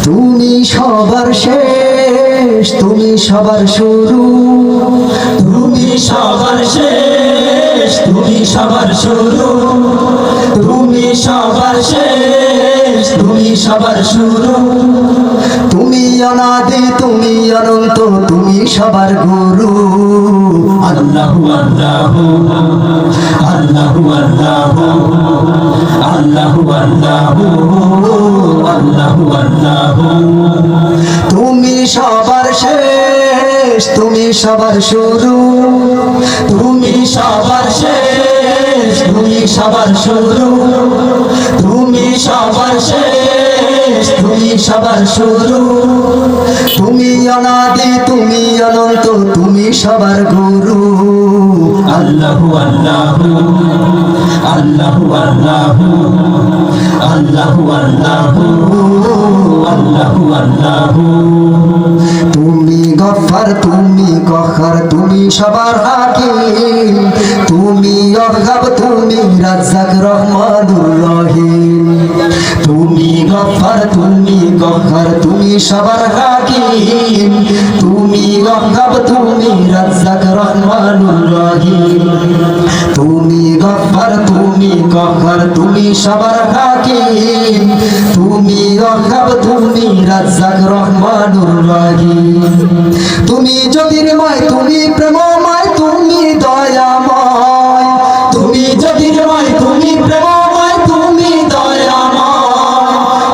তুমি সবার শেষ, তুমি সবার শুরু, তুমি সবার শেষ, তুমি সবার শুরু, তুমি সবার শেষ, তুমি সবার শুরু, তুমি অনাদি, তুমি অনন্ত, তুমি সবার গুরু। আল্লাহু আল্লাহু আল্লাহু আল্লাহু আল্লাহু আল্লাহু আল্লাহু আল্লাহু। তুমি সবার শেষ, তুমি সবার শুরু, তুমি সবার শেষ, তুমি সবার শুরু, তুমি সবার শেষ, তুমি সবার শুরু, তুমি অনাদি, তুমি অনন্ত, তুমি সবার গুরু। আল্লাহু আল্লাহু আল্লাহু আল্লাহু আল্লাহু আল্লাহু আল্লাহু আল্লাহু। তুমি গফফার, তুমি কহ্হার, তুমি সবার হাকিম, তুমি ওয়াহাব, তুমি রাজ্জাক, রহমানুর রহিম। তুমি গফফার, তুমি কহ্হার, তুমি সবার হাকিম, তুমি ওয়াহাব, তুমি রাজ্জাক, রহমানুর রহিম। তুমি গফফার, তুমি কহ্হার, তুমি সবার হাকিম, তুমি ওয়াহাব, তুমি রাজ্জাক, রহমানুর রহিম। তুমি জ্যোতির্ময়, তুমি প্রেমময়, তুমি দয়াময়, তুমি জ্যোতির্ময়, তুমি প্রেমময়, তুমি দয়াময়,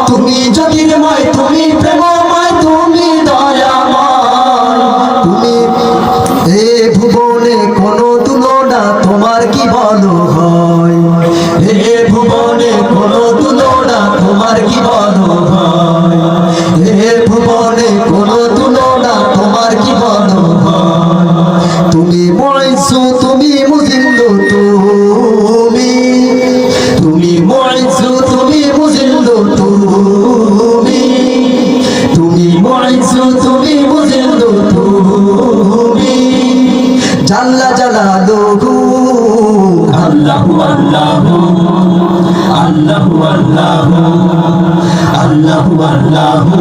তুমি জ্যোতির্ময়, তুমি প্রেমময়, তুমি দয়াময়। তুমি এ ভুবনে কোনো তুলনা তোমার কি বলো হয়? হে ভুবনে কোনো তুলনা তোমার কি বলো হয়? হে ভুবনে কোনো তুলনা তোমার কি বলো হয়? তুমি মুইজ্জু, তুমি মুজিল্লু, তুমি তুমি মুইজ্জু, তুমি মুজিল্লু, তুমি তুমি মুইজ্জু, তুমি মুজিল্লু, তুমি জাল্লা জালালুহু। আল্লাহু আল্লাহু আল্লাহু আল্লাহু আল্লাহু আল্লাহু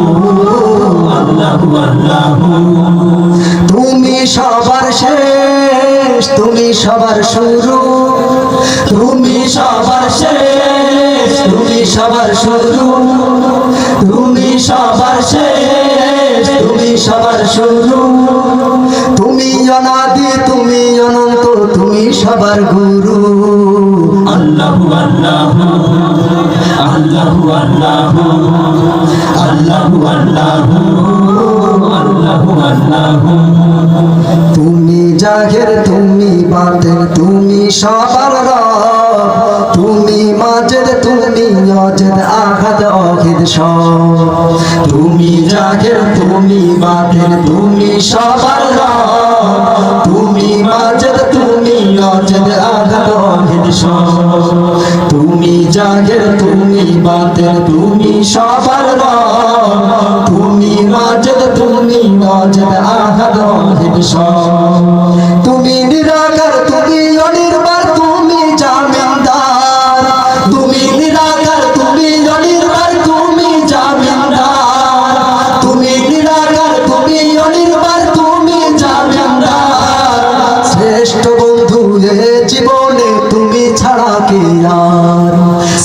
আল্লাহু আল্লাহু। তুমি সবার শেষ, তুমি সবার শুরু, তুমি সবার শেষ, তুমি সবার শুরু, তুমি সবার শেষ, তুমি সবার শুরু, তুমি অনাদি, তুমি অনন্ত, তুমি সবার গুরু। আল্লাহু আল্লাহু আল্লাহু আল্লাহু আল্লাহু আল্লাহু আল্লাহু আল্লাহু। তুমি জাহের, তুমি বাতেন, তুমি সবার রব, তুমি মাজেদ, তুমি অজেদ, আহাদ, অহিদ সব। তুমি জাহের, তুমি বাতেন, তুমি সবার রব, তুমি মাজেদ, তুমি অজেদ, আহাদ, অহিদ সব। তুমি জাহের, তুমি বাতেন, তুমি সবার রব, তুমি মাজেদ, তুমি অজেদ, আহাদ, অহিদ সব। তুমি নিরাকার, তুমি অনির্বাণ, তুমি জামিনদার, তুমি নিরাকার, তুমি অনির্বাণ, তুমি জামিনদার, তুমি নিরাকার, তুমি অনির্বাণ, তুমি জামিনদার। শ্রেষ্ঠ বন্ধু এ জীবনে তুমি ছাড়া কে আর?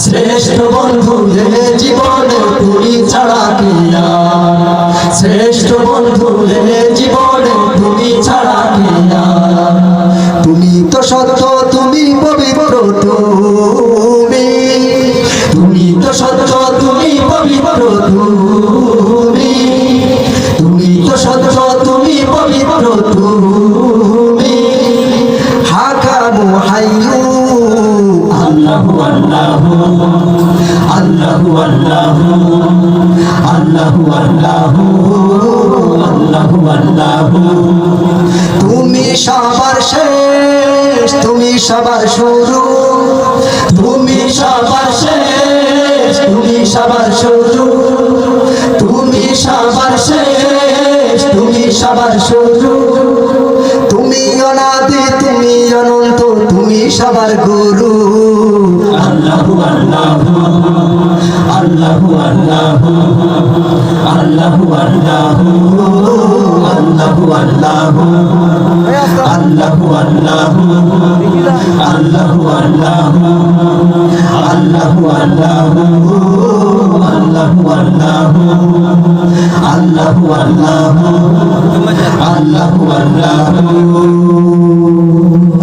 শ্রেষ্ঠ বন্ধু এ জীবনে তুমি ছাড়া কি আর? শ্রেষ্ঠ বন্ধু এ জীবনে তুমি ছাড়া কি আর? তুমি তো সত্য, তুমি পবিত্র, তুমি তুমি তো সত্য, তুমি পবিত্র, তুমি তুমি তো সত্য, তুমি পবিত্র, তুমি হাকামু হাইয়ু। আল্লাহু আল্লাহু আল্লাহু আল্লাহু আল্লাহু আল্লাহু আল্লাহু আল্লাহু। তুমি সবার শেষ, তুমি সবার শুরু, তুমি সবার শেষ, তুমি সবার শুরু, তুমি সবার শেষ, তুমি সবার শুরু, তুমি অনাদি, তুমি অনন্ত, তুমি সবার গুরু। আল্লাহু আল্লাহু আল্লাহু আল্লাহু আল্লাহু আল্লাহু আল্লাহু আল্লাহু আল্লাহু আল্লাহু আল্লাহু আল্লাহু আল্লাহু আল্লাহু আল্লাহু আল্লাহু আল্লাহু আল্লাহু আল্লাহু আল্লাহু আল্লাহু।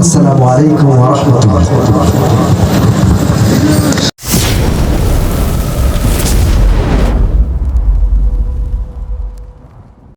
আসসালামু আলাইকুম ওয়া রাহমাতুল্লাহ।